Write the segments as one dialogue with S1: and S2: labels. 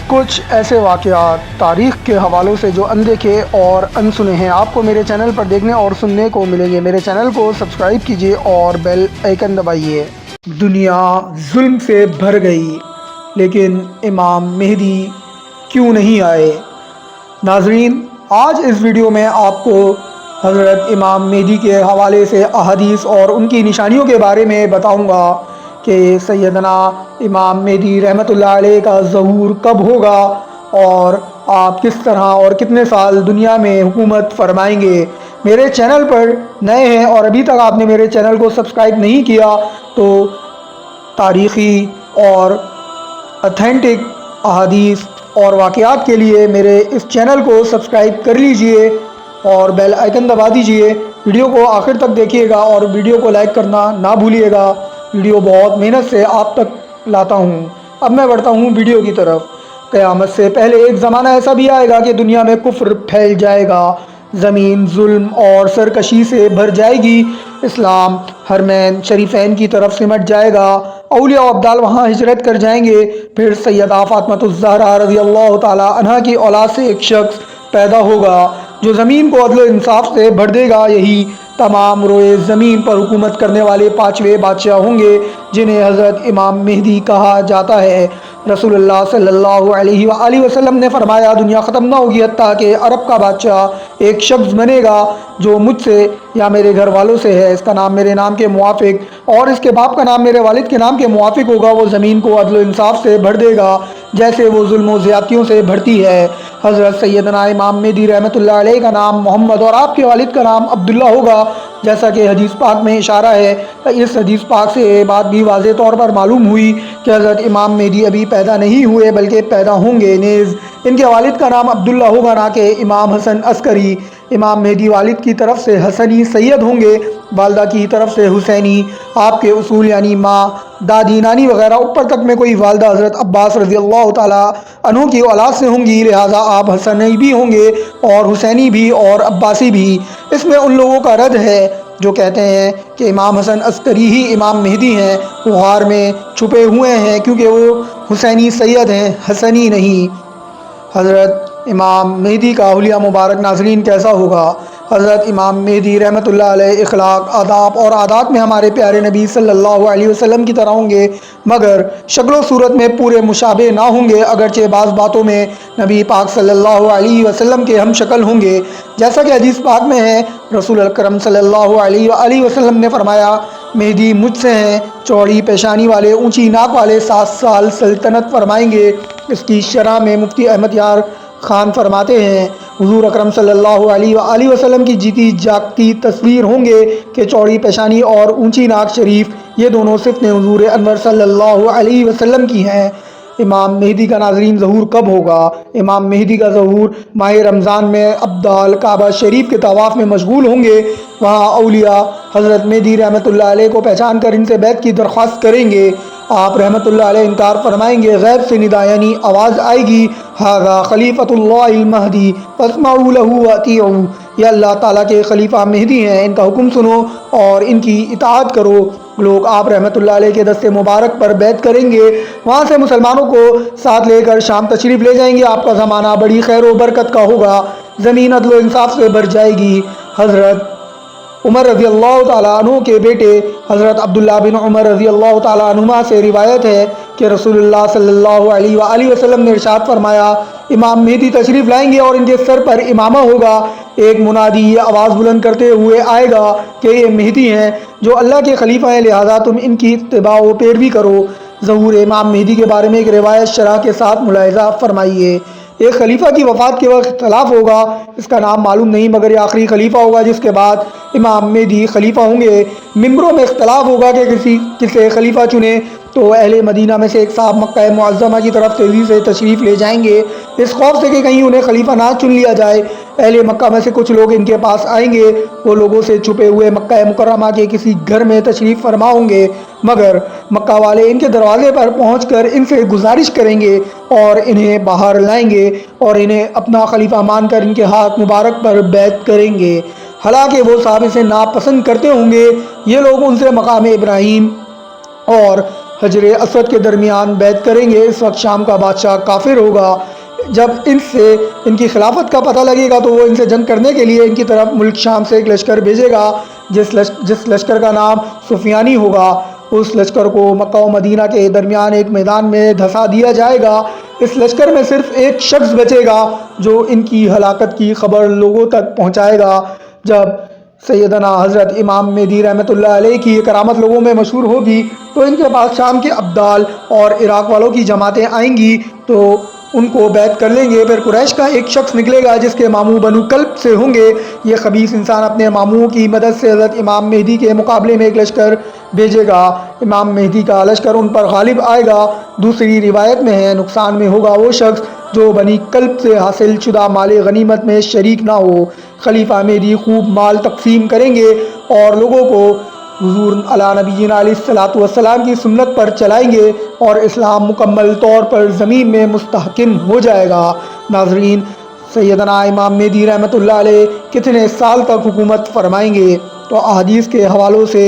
S1: کچھ ایسے واقعات تاریخ کے حوالوں سے جو اندیکھے اور انسنے ہیں آپ کو میرے چینل پر دیکھنے اور سننے کو ملیں گے۔ میرے چینل کو سبسکرائب کیجیے اور بیل آئیکن دبائیے۔ دنیا ظلم سے بھر گئی لیکن امام مہدی کیوں نہیں آئے؟ ناظرین، آج اس ویڈیو میں آپ کو حضرت امام مہدی کے حوالے سے احادیث اور ان کی نشانیوں کے بارے میں بتاؤں گا کہ سیدنا امام مہدی رحمۃ اللہ علیہ کا ظہور کب ہوگا اور آپ کس طرح اور کتنے سال دنیا میں حکومت فرمائیں گے۔ میرے چینل پر نئے ہیں اور ابھی تک آپ نے میرے چینل کو سبسکرائب نہیں کیا تو تاریخی اور اتھینٹک احادیث اور واقعات کے لیے میرے اس چینل کو سبسکرائب کر لیجئے اور بیل آئیکن دبا دیجئے۔ ویڈیو کو آخر تک دیکھیے گا اور ویڈیو کو لائک کرنا نہ بھولیے گا۔ ویڈیو بہت محنت سے آپ تک لاتا ہوں۔ اب میں بڑھتا ہوں ویڈیو کی طرف۔ قیامت سے پہلے ایک زمانہ ایسا بھی آئے گا کہ دنیا میں کفر پھیل جائے گا، زمین ظلم اور سرکشی سے بھر جائے گی، اسلام حرمین شریفین کی طرف سمٹ جائے گا، اولیاء و ابدال وہاں ہجرت کر جائیں گے، پھر سیدہ فاطمہ الزہرا رضی اللہ تعالی عنہ کی اولاد سے ایک شخص پیدا ہوگا جو زمین کو عدل و انصاف سے بھر دے گا۔ یہی تمام روئے زمین پر حکومت کرنے والے پانچویں بادشاہ ہوں گے جنہیں حضرت امام مہدی کہا جاتا ہے۔ رسول اللہ صلی اللہ علیہ وآلہ وسلم نے فرمایا دنیا ختم نہ ہوگی حتیٰ کہ عرب کا بادشاہ ایک شخص بنے گا جو مجھ سے یا میرے گھر والوں سے ہے، اس کا نام میرے نام کے موافق اور اس کے باپ کا نام میرے والد کے نام کے موافق ہوگا۔ وہ زمین کو عدل و انصاف سے بھر دے گا جیسے وہ ظلم و زیادتیوں سے بھرتی ہے۔ حضرت سیدنا امام مہدی رحمۃ اللہ علیہ کا نام محمد اور آپ کے والد کا نام عبداللہ ہوگا، جیسا کہ حدیث پاک میں اشارہ ہے۔ اس حدیث پاک سے یہ بات بھی واضح طور پر معلوم ہوئی کہ حضرت امام مہدی ابھی پیدا نہیں ہوئے بلکہ پیدا ہوں گے، نیز ان کے والد کا نام عبداللہ ہوگا نہ کہ امام حسن عسکری۔ امام مہدی والد کی طرف سے حسنی سید ہوں گے، والدہ کی طرف سے حسینی۔ آپ کے اصول یعنی ماں، دادی، نانی وغیرہ اوپر تک میں کوئی والدہ حضرت عباس رضی اللہ تعالی عنہ کی اولاد سے ہوں گی، لہٰذا آپ حسنی بھی ہوں گے اور حسینی بھی اور عباسی بھی۔ اس میں ان لوگوں کا رد ہے جو کہتے ہیں کہ امام حسن عسکری ہی امام مہدی ہیں، وہ غار میں چھپے ہوئے ہیں کیونکہ وہ حسینی سید ہیں، حسنی نہیں۔ حضرت امام مہدی کا حلیہ مبارک ناظرین کیسا ہوگا؟ حضرت امام مہدی رحمۃ اللہ علیہ اخلاق، آداب اور عادات میں ہمارے پیارے نبی صلی اللہ علیہ وسلم کی طرح ہوں گے، مگر شکل و صورت میں پورے مشابہ نہ ہوں گے، اگرچہ بعض باتوں میں نبی پاک صلی اللہ علیہ وسلم کے ہم شکل ہوں گے، جیسا کہ حدیث پاک میں ہے۔ رسول اکرم صلی اللہ علیہ وآلہ وسلم نے فرمایا مہدی مجھ سے ہیں، چوڑی پیشانی والے، اونچی ناک والے، 7 سال سلطنت فرمائیں گے۔ اس کی شرح میں مفتی احمد یار خان فرماتے ہیں حضور اکرم صلی اللہ علیہ وآلہ وسلم کی جیتی جاگتی تصویر ہوں گے کہ چوڑی پیشانی اور اونچی ناک شریف، یہ دونوں صفتیں حضور انور صلی اللہ علیہ وسلم کی ہیں۔ امام مہدی کا ناظرین ظہور کب ہوگا؟ امام مہدی کا ظہور ماہ رمضان میں ابدال کعبہ شریف کے طواف میں مشغول ہوں گے، وہاں اولیاء حضرت مہدی رحمۃ اللہ علیہ کو پہچان کر ان سے بیعت کی درخواست کریں گے۔ آپ رحمۃ اللہ علیہ انکار فرمائیں گے، غیب سے ندا یعنی آواز آئے گی، ھذا خلیفۃ اللہ المہدی فاسمعوا لہ واطیعوا، یہ اللہ تعالیٰ کے خلیفہ مہدی ہیں، ان کا حکم سنو اور ان کی اطاعت کرو۔ لوگ آپ رحمۃ اللہ علیہ کے دست مبارک پر بیعت کریں گے، وہاں سے مسلمانوں کو ساتھ لے کر شام تشریف لے جائیں گے۔ آپ کا زمانہ بڑی خیر و برکت کا ہوگا، زمین عدل و انصاف سے بھر جائے گی۔ حضرت عمر رضی اللہ تعالیٰ عنہ کے بیٹے حضرت عبداللہ بن عمر رضی اللہ تعالیٰ عنہما سے روایت ہے کہ رسول اللہ صلی اللہ علیہ وآلہ وسلم نے ارشاد فرمایا امام مہدی تشریف لائیں گے اور ان کے سر پر امامہ ہوگا، ایک منادی یہ آواز بلند کرتے ہوئے آئے گا کہ یہ مہدی ہیں جو اللہ کے خلیفہ ہیں، لہٰذا تم ان کی اتباع و پیروی کرو۔ ظہور امام مہدی کے بارے میں ایک روایت شرح کے ساتھ ملاحظہ فرمائیے۔ ایک خلیفہ کی وفات کے وقت اختلاف ہوگا، اس کا نام معلوم نہیں مگر یہ آخری خلیفہ ہوگا جس کے بعد امام مہدی خلیفہ ہوں گے۔ ممبروں میں اختلاف ہوگا کہ کسے خلیفہ چنے، تو اہل مدینہ میں سے ایک صاحب مکہ معظمہ کی طرف تیزی سے تشریف لے جائیں گے اس خوف سے کہ کہیں انہیں خلیفہ نہ چن لیا جائے۔ اہل مکہ میں سے کچھ لوگ ان کے پاس آئیں گے، وہ لوگوں سے چھپے ہوئے مکہ مکرمہ کے کسی گھر میں تشریف فرما ہوں گے، مگر مکہ والے ان کے دروازے پر پہنچ کر ان سے گزارش کریں گے اور انہیں باہر لائیں گے اور انہیں اپنا خلیفہ مان کر ان کے ہاتھ مبارک پر بیعت کریں گے، حالانکہ وہ صاحب اسے ناپسند کرتے ہوں گے۔ یہ لوگ ان سے مقام ابراہیم اور حجر اسود کے درمیان بیعت کریں گے۔ اس وقت شام کا بادشاہ کافر ہوگا۔ جب ان سے ان کی خلافت کا پتہ لگے گا تو وہ ان سے جنگ کرنے کے لیے ان کی طرف ملک شام سے ایک لشکر بھیجے گا، جس لشکر کا نام سفیانی ہوگا۔ اس لشکر کو مکہ و مدینہ کے درمیان ایک میدان میں دھسا دیا جائے گا۔ اس لشکر میں صرف ایک شخص بچے گا جو ان کی ہلاکت کی خبر لوگوں تک پہنچائے گا۔ جب سیدنا حضرت امام مہدی رحمۃ اللہ علیہ کی یہ کرامت لوگوں میں مشہور ہوگی تو ان کے پاس شام کے ابدال اور عراق والوں کی جماعتیں آئیں گی تو ان کو بیعت کر لیں گے۔ پھر قریش کا ایک شخص نکلے گا جس کے ماموں بنو کلب سے ہوں گے۔ یہ خبیث انسان اپنے ماموں کی مدد سے حضرت امام مہدی کے مقابلے میں ایک لشکر بھیجے گا۔ امام مہدی کا لشکر ان پر غالب آئے گا۔ دوسری روایت میں ہے نقصان میں ہوگا وہ شخص جو بنی کلب سے حاصل شدہ مال غنیمت میں شریک نہ ہو۔ خلیفہ مہدی خوب مال تقسیم کریں گے اور لوگوں کو حضور علی نبینا علیہ الصلوۃ والسلام کی سنت پر چلائیں گے اور اسلام مکمل طور پر زمین میں مستحکم ہو جائے گا۔ ناظرین، سیدنا امام مہدی رحمۃ اللہ علیہ کتنے سال تک حکومت فرمائیں گے؟ تو احادیث کے حوالوں سے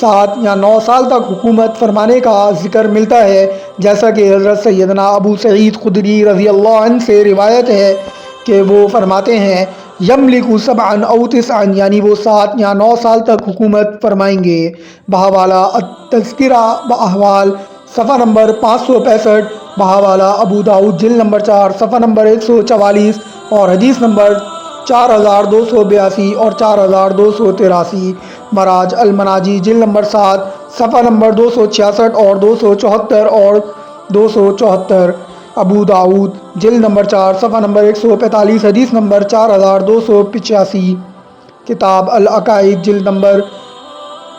S1: 7 یا 9 سال تک حکومت فرمانے کا ذکر ملتا ہے، جیسا کہ حضرت سیدنا ابو سعید خدری رضی اللہ عنہ سے روایت ہے کہ وہ فرماتے ہیں یملک 7 او 9، یعنی وہ 7 یا 9 سال تک حکومت فرمائیں گے۔ بہاوالہ التذکرہ باحوال صفحہ نمبر 565، بہاوالہ ابو داؤد جلد نمبر 4 صفحہ نمبر 144 اور حدیث نمبر 4282 اور 4283۔ مراج المناجی جلد نمبر 7 صفحہ نمبر 266 اور 274 اور 274۔ ابو داؤد جلد نمبر 4 صفحہ نمبر 145 حدیث نمبر 4285۔ کتاب العقائد جلد نمبر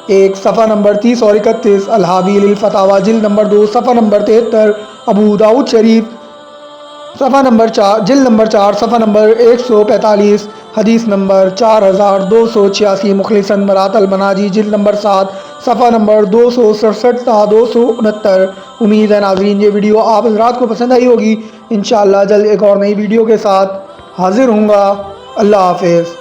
S1: 1 صفحہ نمبر 30 اور 31۔ الحاوی للفتاوی جلد نمبر 2 صفحہ نمبر 73۔ ابو داؤد شریف صفحہ نمبر 4 جلد نمبر 4 صفحہ نمبر 145 حدیث نمبر 4286۔ مخلصاً مرات المناجی جلد نمبر 7 صفحہ نمبر 267 تا 269۔ امید ہے ناظرین یہ ویڈیو آپ حضرات کو پسند آئی ہوگی۔ انشاءاللہ جلد ایک اور نئی ویڈیو کے ساتھ حاضر ہوں گا۔ اللہ حافظ۔